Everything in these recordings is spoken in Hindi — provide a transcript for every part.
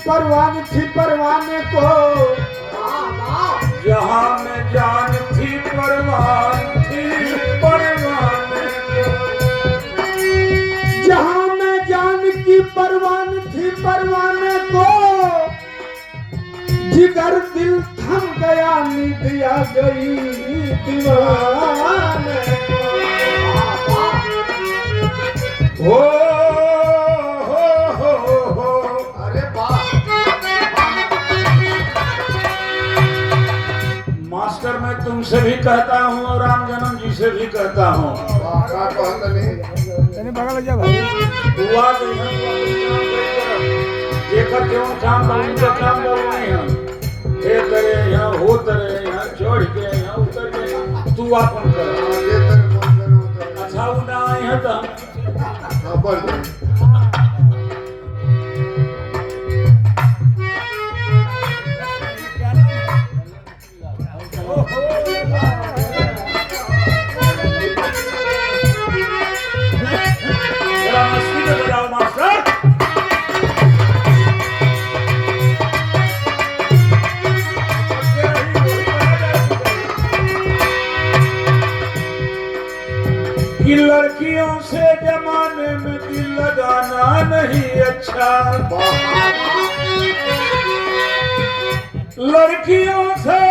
परवान थी परवाने को, जहाँ में जान थी परवान थी परवाने को, जहाँ में जान की परवान थी परवाने को, जिगर दिल थम गया नींद आ गई दीवाने हो हो। अरे वाह मास्टर मैं तुमसे भी कहता हूँ और राम जन्म जी से भी कहता हूँ, वाह का कहत नहीं बगल जा भाई हुआ जेकर क्यों काम करूँ तो काम करूँ नहीं हे करे यहाँ हो तरे यहाँ चढ़ के यहाँ उतर के तू अपन कर ये तेरे मन में होता अच्छा वो ना यहाँ तो है बढ़ जाए जरा मस्ती में बजाओ मास्टर। कि लड़कियों से जमाने में दिल लगाना नहीं अच्छा, लड़कियों से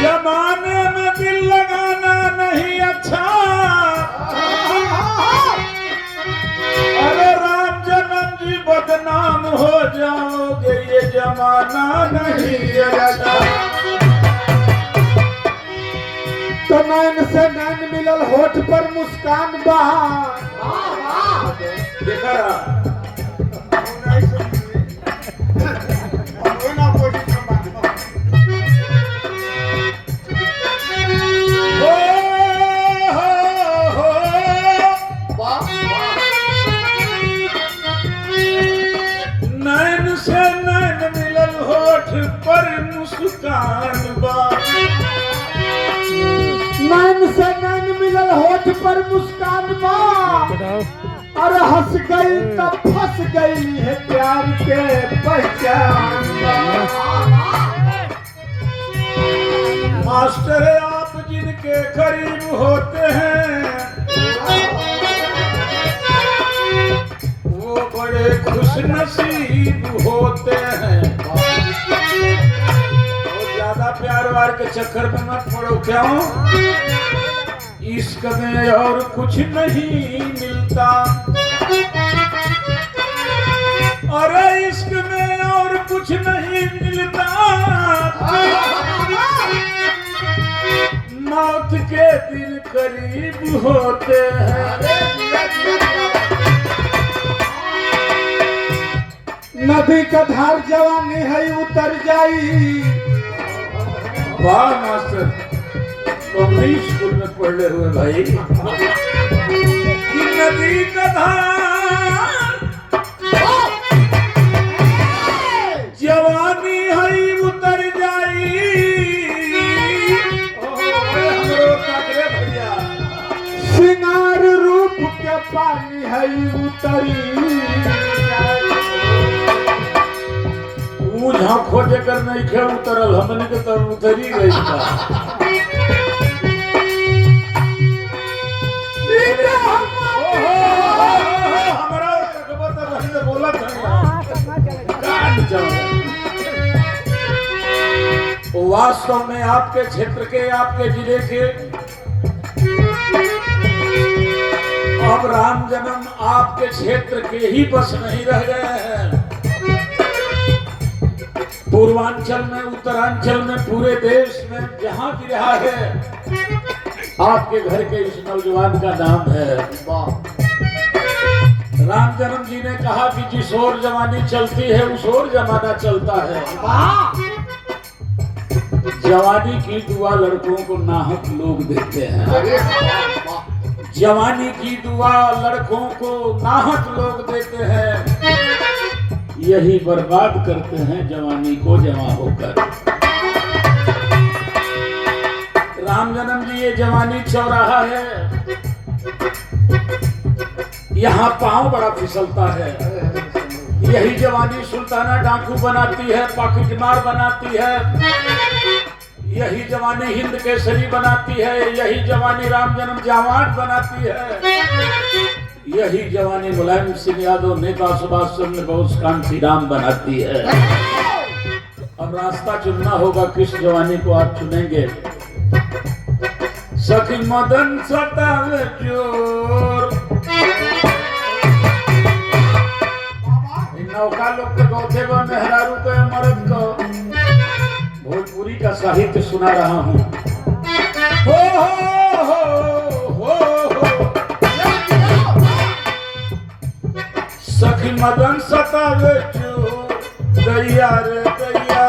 जमाने में दिल लगाना नहीं अच्छा, अरे राम जन्म जी बदनाम हो जाओगे ये जमाना नहीं अच्छा। तो नैन से नैन मिलल होठ पर मुस्कान बा, देखा रहा नैन से नैन मिलल होठ पर मुस्कान बा, नैन से नैन मिलल होठ पर मुस्कान बा, अरे हंस गई तब फंस गई है प्यार के पहचान बा। मास्टर आप जिनके करीब होते हैं वो बड़े खुश नसीब होते हैं, और ज्यादा प्यार वार के चक्कर में मत पड़ो। क्यों? इश्क में और कुछ नहीं मिलता, अरे इश्क में और कुछ नहीं मिलता, मौत के दिन करीब होते हैं। नदी का धार जवानी है उतर जाई, वाह मास्टर तुम स्कूल में पढ़े हुए भाई। कि नदी का धार जवानी है उतर जाई, भैया सिंगार रूप के पानी है उतरी, जहाँ खोजे कर नहीं खे उतरल हमने के तो उतरी गई था। बोला वास्तव में आपके क्षेत्र के आपके जिले के अब राम जन्म आपके क्षेत्र के ही बस नहीं रह गए हैं, पूर्वांचल में उत्तरांचल में पूरे देश में जहां भी रहा है आपके घर के इस नौजवान का नाम है। राम जन्म जी ने कहा कि जिस ओर जवानी चलती है उस ओर जमाना चलता है। जवानी की दुआ लड़कों को नाहक लोग देते हैं, जवानी की दुआ लड़कों को नाहक लोग देते हैं, यही बर्बाद करते हैं जवानी को जवां होकर। राम जन्म जी ये जवानी चौराहा है, यहाँ पांव बड़ा फिसलता है, यही जवानी सुल्ताना डाकू बनाती है, पाकिटमार बनाती है। यही जवानी हिंद केसरी बनाती है। यही जवानी राम जन्म जावाट बनाती है। यही जवानी मुलायम सिंह यादव, नेता सुभाष चंद्र बोस, कांची राम बनाती है। अब रास्ता चुनना होगा, किस जवानी को आप चुनेंगे। सखी मदन सतावे जोर, नौका लोग के गौथे व मेहरारू के मर्द को भोजपुरी का साहित्य सुना रहा हूँ। हो सखी मदन सतावे जोर, दैया रे दैया।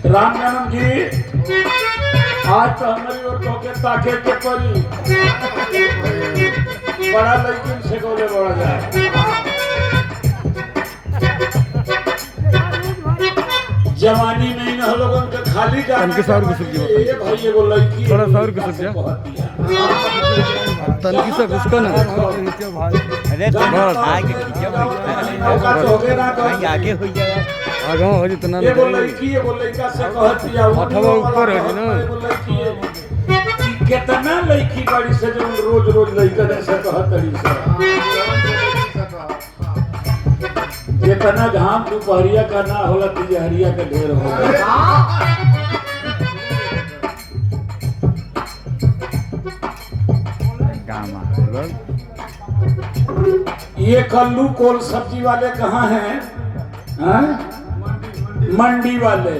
राम जन्म जी, आज तो हमारी और तो के ताके के परी बड़ा लेकिन से गोले बड़ा जाए। जवानी में इन लोगों का खाली जाने तनके साउर की सब्जी ये भाई ये बोल लड़की थोड़ा साउर की सब्जी तनकी से उसका ना अरे बस आगे खींचो मौका तो हो गया ना भाई आगे हो जाएगा आगे हो जितना ये बोल लड़की ये बोल लड़का से कहत दिया अथवा ऊपर है ना। ये बोल लड़की ये कितना लड़की बड़ी से जो रोज रोज लड़का ऐसा कहत तरी से जितना घाम दोपहरिया का ना होला तिजहरिया का ढेर हो। ये कल्लू कोल सब्जी वाले कहाँ हैं? हाँ? मंडी वाले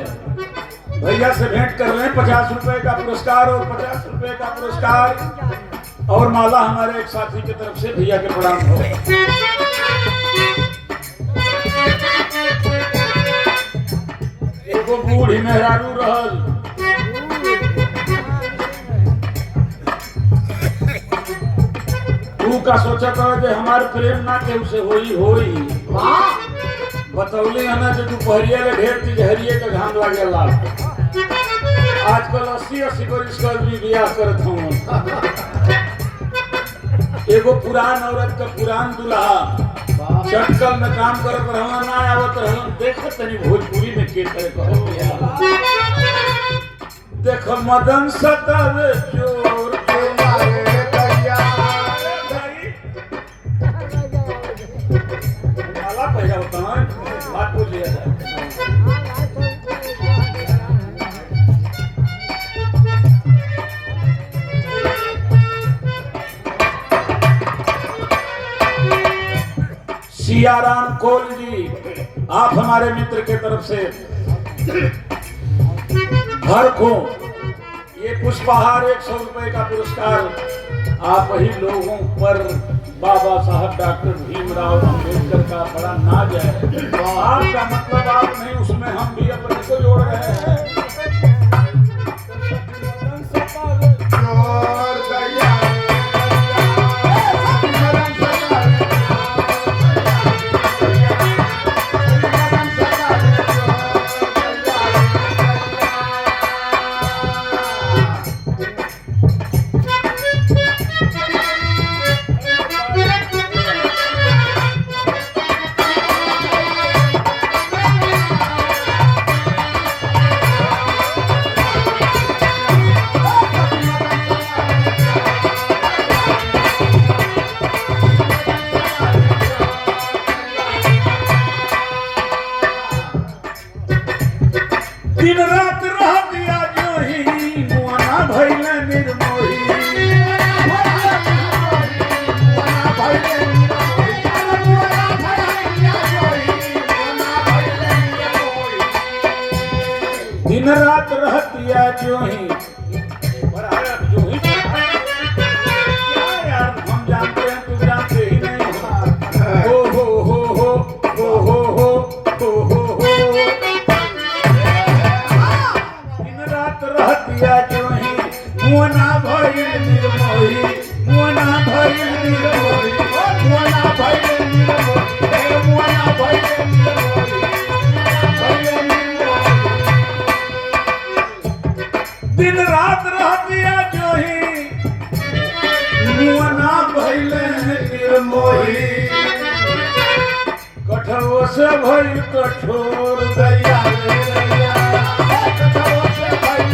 भैया से भेंट कर रहे हैं। 50 रुपए का पुरस्कार और 50 रुपए का पुरस्कार और माला हमारे एक साथी की तरफ से भैया के प्रणाम हो। एगो बूढ़ी मेहरारू रहल, तू का सोचा कर जे हमार प्रेम ना के उसे होई बतौले है ना जो दोपहरिया के ढेर तिजहरिये के घाम लगे लाल। आजकल 80-80 बरिस का भी ब्याह करत हूँ। एगो पुरान औरत का पुरान दुल्हा चटकल में काम करत रहला ना आवत रहलन। देखत तनी भोजपुरी में के तरह कहत देख मदन सतावे जोर मारे दैया माला पैसा होता है बात पूछ लिया जाए। सियाराम कोल जी, आप हमारे मित्र के तरफ से घर को ये पुष्पहार 100 रुपए का पुरस्कार आप ही लोगों पर बाबा साहब डॉक्टर भीमराव अंबेडकर का बड़ा नाज है। आपका मतलब आप नहीं, उसमें हम भी अपने को जोड़ रहे हैं। भइल निर्मोही मुआना भइल निर्मोही हे मुआना भइल निर्मोही भइल निर्मोही दिन रात रहतिया जोही मुआना भइल निर्मोही कठोर से भइल कठोर दैया रे दैया कठोर से भइल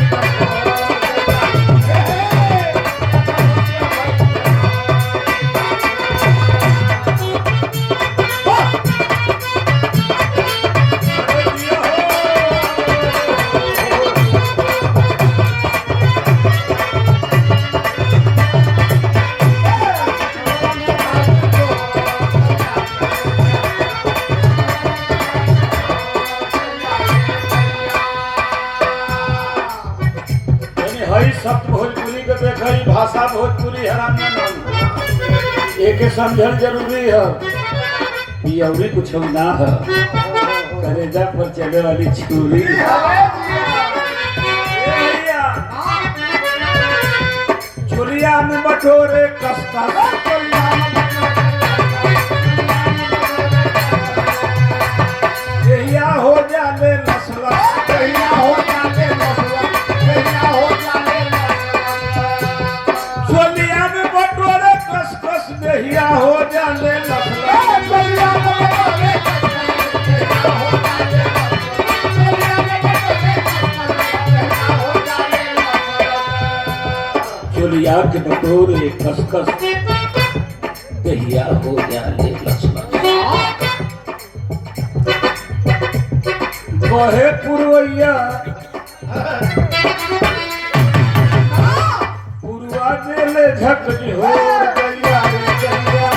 हई शब्द भोजपुरी के देखई भाषा भोजपुरी हराम न एके समझल जरूरी है कि अवरी कुछ ना है कलेजा पर चले वाली छुरी चुलिया में बटोरे कस्ता यहिया हो जाले लसलस कहिया हो जाले मसला कहिया हो जाले चुलिया में बटोरे कस कस यहिया हो जाले लसलस कहिया हो जाले चुलिया के बटोरे कस कस यहिया हो जाले लसलस बहे पुरवैया पुरवा देले झकझोर गैया रे गैया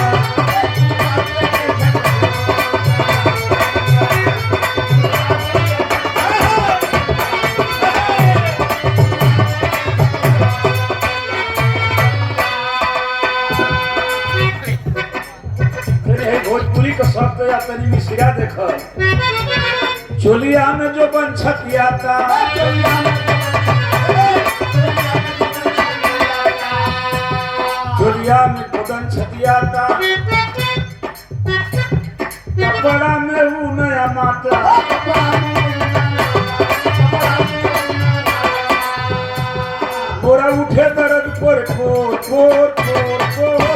अरे भोजपुरी का शब्द या तनी मिश्रा देख चोलिया में जो बन छतियाता चोलिया में बदन छतियाता कपड़ा में वो नया माता मोरा उठे दर्द पर कोर कोर कोर कोर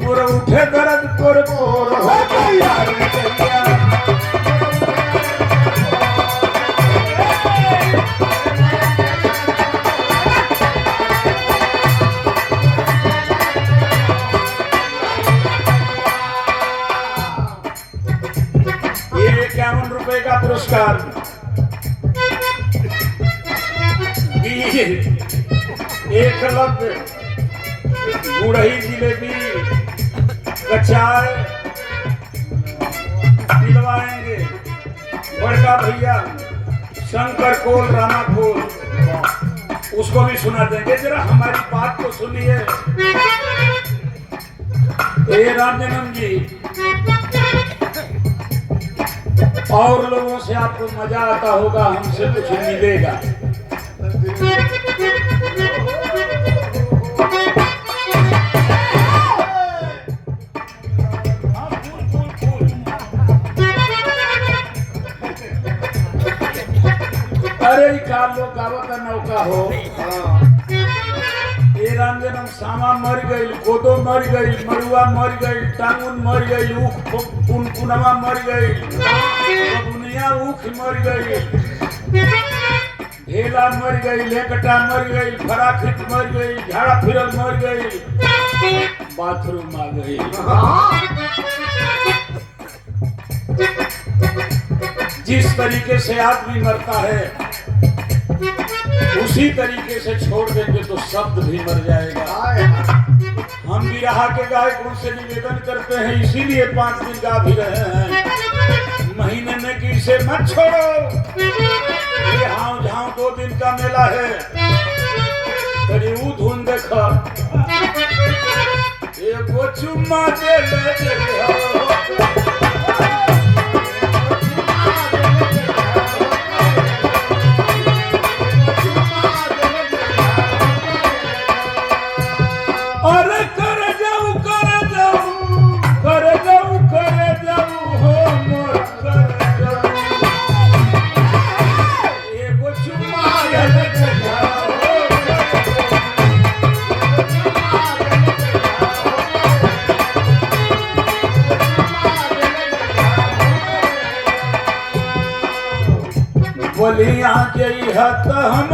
मोरा उठे दर्द पर कोर हो गया रे गैया ये 51 रुपए का पुरस्कार एकलव्य गुड़ही जिलेबी कचाय दिलवाएंगे बड़का भैया शंकर कोल राणा कोल उसको भी सुना देंगे जरा हमारी बात को सुनिए ए रामजन्म जी और लोगों से आपको मजा आता होगा हमसे कुछ मिलेगा अरे का लोग गावत नौका हो ए रामजन्म सामा मर गई कोदो मर गई मरुआ मर गई टांगुन मर गई ऊख कुनकुनवा मर गई दुनिया ऊख मर गई ढेला मर गई लेकटा मर गई फराखित मर गई झाड़ा फिरल मर गई बाथरूम आ गई जिस तरीके से आदमी मरता है उसी तरीके से छोड़ देंगे तो शब्द भी मर जाएगा। हम भी रहा के गायकों से निवेदन करते हैं इसीलिए 5 दिन गा भी रहे हैं महीने में कि इसे मत छोड़ो ये हाव झाव 2 दिन का मेला है तेरी वो धुन देखा एगो चुम्मा दे ले अरे कर जाऊ हो मोर कर जाऊ एगो चुम्मा ले जाओ बोलिया जई है तो हम